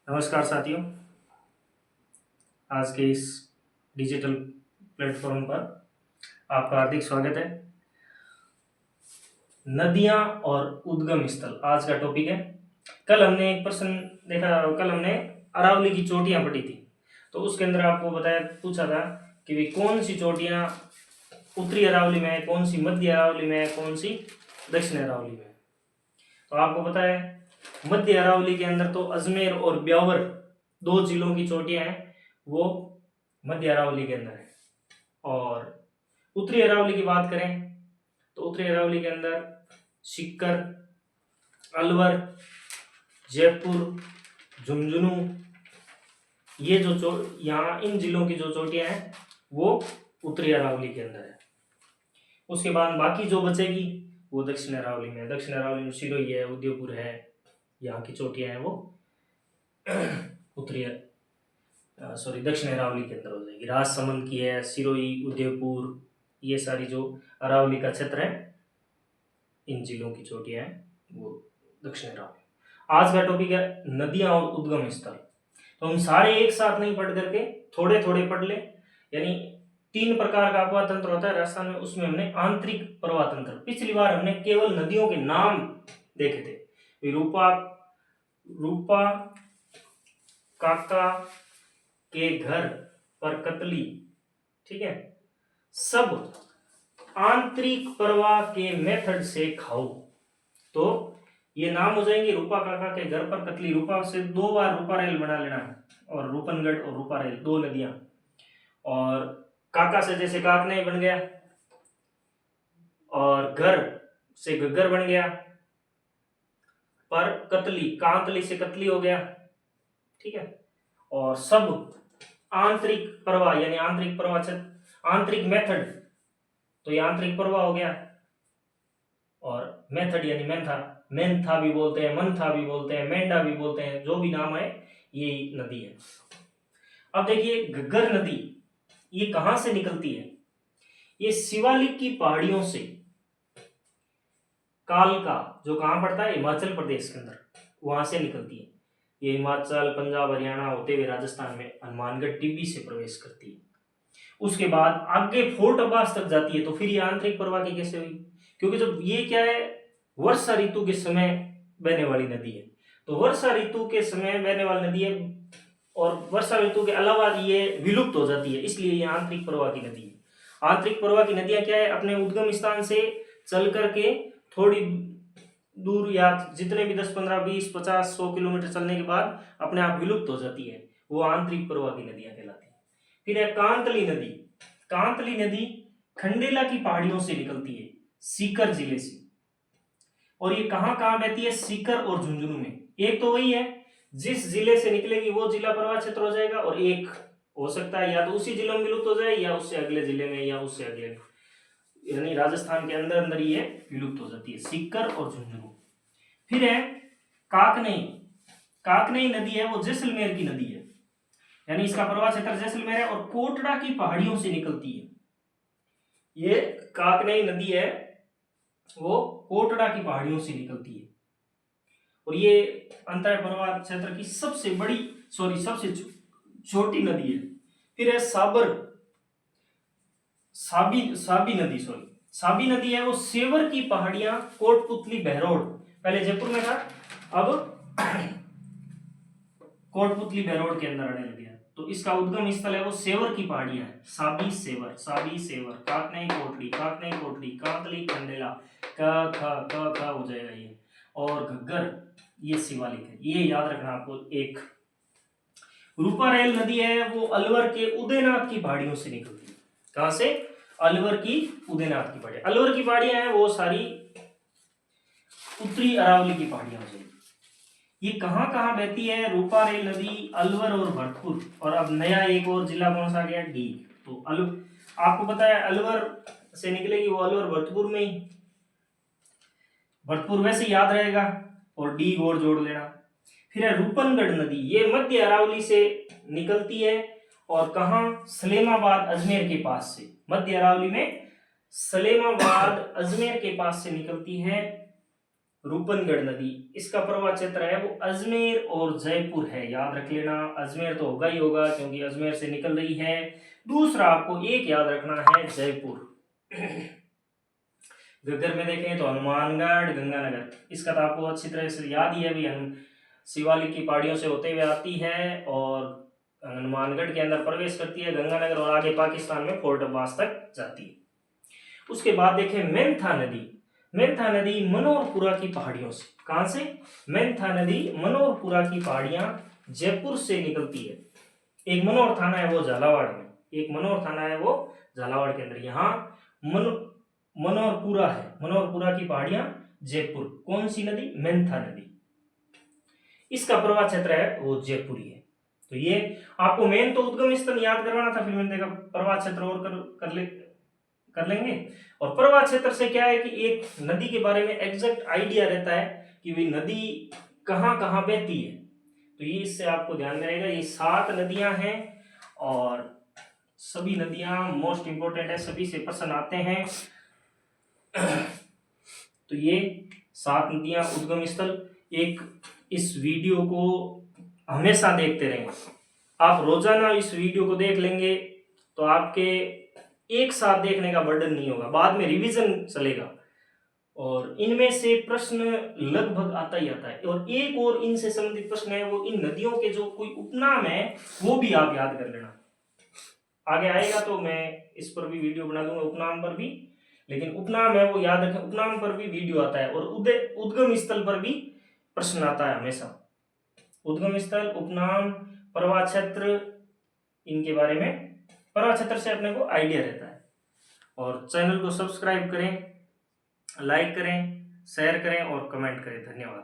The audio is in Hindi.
नमस्कार साथियों। आज के इस डिजिटल प्लेटफॉर्म पर आपका हार्दिक स्वागत है। नदियां और उद्गम स्थल आज का टॉपिक है। कल हमने एक प्रश्न देखा, कल हमने अरावली की चोटियां पढ़ी थी। तो उसके अंदर आपको पूछा था कि भी कौन सी चोटियां उत्तरी अरावली में है, कौन सी मध्य अरावली में है, कौन सी दक्षिण अरावली में है। तो आपको पता है मध्य अरावली के अंदर तो अजमेर और ब्यावर दो जिलों की चोटियां हैं, वो मध्य अरावली के अंदर है। और उत्तरी अरावली की बात करें तो उत्तरी अरावली के अंदर सीकर, अलवर, जयपुर, झुंझुनू, ये जो यहाँ इन जिलों की जो चोटियां हैं वो उत्तरी अरावली के अंदर है। उसके बाद बाकी जो बचेगी वो दक्षिण अरावली में है। दक्षिण अरावली में सिरोही है, उदयपुर है, यहाँ की चोटियां हैं वो उत्तरी दक्षिण अरावली के अंदर हो जाएगी। राजसमंद की है, सिरोही, उदयपुर, ये सारी जो अरावली का क्षेत्र है, इन जिलों की चोटियां हैं वो दक्षिण अरावली। आज का टॉपिक है नदियां और उद्गम स्थल। तो हम सारे एक साथ नहीं पढ़ करके थोड़े थोड़े पढ़ ले। यानी 3 प्रकार का अपवाह तंत्र होता है राजस्थान में, उसमें हमने आंतरिक प्रवाह तंत्र, पिछली बार हमने केवल नदियों के नाम देखे थे। रूपा रूपा काका के घर पर कतली, ठीक है, सब आंतरिक प्रवाह के मेथड से खाओ। तो ये नाम हो जाएंगे रूपा काका के घर पर कतली। रूपा से 2 बार रूपा रेल बना लेना है, और रूपनगढ़ और रूपा रेल 2 नदियां। और काका से जैसे काकनाई बन गया, और घर से घग्गर बन गया, पर कतली कांतली से कतली हो गया, ठीक है। और सब आंतरिक प्रवाह यानी आंतरिक प्रवाह आंतरिक मेथड, तो ये आंतरिक प्रवाह हो गया। और मेथड यानी मेंथा भी बोलते हैं, मंथा भी बोलते हैं, मेंढा भी बोलते हैं, जो भी नाम है ये नदी है। अब देखिए घग्गर नदी ये कहां से निकलती है? ये शिवालिक की पहाड़ियों से, कालका जो कहां पड़ता है? हिमाचल प्रदेश के अंदर, वहां से निकलती है। ये हिमाचल, पंजाब, हरियाणा होते हुए राजस्थान में हनुमानगढ़ टिब्बी से प्रवेश करती है। उसके बाद आगे फोर्ट अब्बास तक जाती है। तो फिर ये आंतरिक प्रवाह की कैसे हुई? क्योंकि जब ये क्या है, वर्षा ऋतु के समय बहने वाली नदी है। तो वर्षा ऋतु के समय बहने वाली नदी है, और वर्षा ऋतु के अलावा ये विलुप्त हो जाती है, इसलिए ये आंतरिक प्रवाह की नदी है। आंतरिक प्रवाह की नदियां क्या है, अपने उद्गम स्थान से चल करके थोड़ी दूर या जितने भी 10, 15, 20, 50, 100 किलोमीटर चलने के बाद अपने आप विलुप्त हो जाती है, वो आंतरिक प्रवाह की नदियां कहलाती है। फिर है कांतली नदी। कांतली नदी खंडेला की पहाड़ियों से निकलती है, सीकर जिले से। और ये कहां कहां बहती है? सीकर और झुंझुनू में। एक तो वही है, जिस जिले से निकलेगी वो जिला प्रवाह क्षेत्र हो जाएगा, और एक हो सकता है या तो उसी जिले में विलुप्त हो जाए, या उससे अगले जिले में, या उससे अगले में, यानी राजस्थान के अंदर अंदर ये विलुप्त हो जाती है, सीकर और झुंझुनू। फिर है काकनई। काकनई नदी है वो जैसलमेर की नदी है, यानी इसका प्रवाह क्षेत्र जैसलमेर है, और कोटड़ा की पहाड़ियों से निकलती है। ये काकनई नदी है वो कोटड़ा की पहाड़ियों से निकलती है, और ये अंतर प्रवाह क्षेत्र की सबसे छोटी नदी है। फिर है साबी नदी है वो सेवर की पहाड़ियां, कोटपुतली, बहरोड, पहले जयपुर में था, अब कोटपुतली बहरोड के अंदर आने लग गया। तो इसका उद्गम स्थल है वो सेवर की पहाड़ियां है, साबी सेवर, काकनई कोटड़ी, कांतली, खंडेला, क हो जाएगा ये, और घग्गर ये शिवालिक है। ये याद रखना आपको। एक रूपा रेल नदी है वो अलवर के उदयनाथ की पहाड़ियों से निकलती है। कहां से? अलवर की उदयनाथ की पहाड़ियां। अलवर की पहाड़ियां हैं वो सारी उत्तरी अरावली की पहाड़ियां हो जाएगी। ये कहां कहां बहती है? रूपा रेल नदी अलवर और भरतपुर, और अब नया एक और जिला कौन सा आ गया? डी। तो आपको पता है अलवर से निकलेगी वो अलवर भरतपुर में ही, भरतपुर वैसे याद रहेगा, और डी और जोड़ लेना। फिर है रूपनगढ़ नदी, ये मध्य अरावली से निकलती है, और कहा? सलेमाबाद अजमेर के पास से, मध्य अरावली में सलेमाबाद अजमेर के पास से निकलती है रूपनगढ़ नदी, इसका प्रवाह क्षेत्र है वो अजमेर और जयपुर है, याद रख लेना। अजमेर तो होगा ही होगा क्योंकि अजमेर से निकल रही है। दूसरा आपको एक याद रखना है, जयपुर। घग्गर में देखें तो हनुमानगढ़, गंगानगर, इसका तो आपको अच्छी तरह से याद ही है भी, शिवालिक की पहाड़ियों से होते हुए आती है और हनुमानगढ़ के अंदर प्रवेश करती है, गंगानगर, और आगे पाकिस्तान में फोर्ट अब्बास तक जाती है। उसके बाद देखें मेंथा नदी। मेंथा नदी मनोरपुरा की पहाड़ियों से, कहां से? मेंथा नदी मनोरपुरा की पहाड़ियां जयपुर से निकलती है। एक मनोर थाना है वो झालावाड़ में, एक मनोर थाना है वो झालावाड़ के अंदर, यहाँ मनोरपुरा है, मनोरपुरा की पहाड़ियां जयपुर। कौन सी नदी? मेंथा नदी। इसका प्रवाह क्षेत्र है वो जयपुरी है। तो ये आपको मेन तो उद्गम स्थल याद करवाना था, फिर मैंने देखा प्रवाह क्षेत्र और कर लेंगे। और प्रवाह क्षेत्र से क्या है कि एक नदी के बारे में एग्जैक्ट आइडिया रहता है कि भाई नदी कहाँ कहाँ बहती है। तो ये इससे आपको ध्यान में रहेगा, ये 7 नदियां हैं और सभी नदियां मोस्ट इंपोर्टेंट है, सभी से प्रश्न आते हैं। तो ये 7 नदियां, उद्गम स्थल। एक इस वीडियो को हमेशा देखते रहेंगे, आप रोजाना इस वीडियो को देख लेंगे तो आपके एक साथ देखने का बर्डन नहीं होगा, बाद में रिवीजन चलेगा और इनमें से प्रश्न लगभग आता ही आता है। और एक और इनसे संबंधित प्रश्न है वो इन नदियों के जो कोई उपनाम है वो भी आप याद कर लेना, आगे आएगा तो मैं इस पर भी वीडियो बना दूंगा, उपनाम पर भी। लेकिन उपनाम है वो याद रखें, उपनाम पर भी वीडियो आता है। और उद्गम स्थल पर भी प्रश्न आता है हमेशा, उद्गम स्थल, उपनाम, प्रवाह क्षेत्र, इनके बारे में प्रवाह क्षेत्र से अपने को आइडिया रहता है। और चैनल को सब्सक्राइब करें, लाइक करें, शेयर करें और कमेंट करें। धन्यवाद।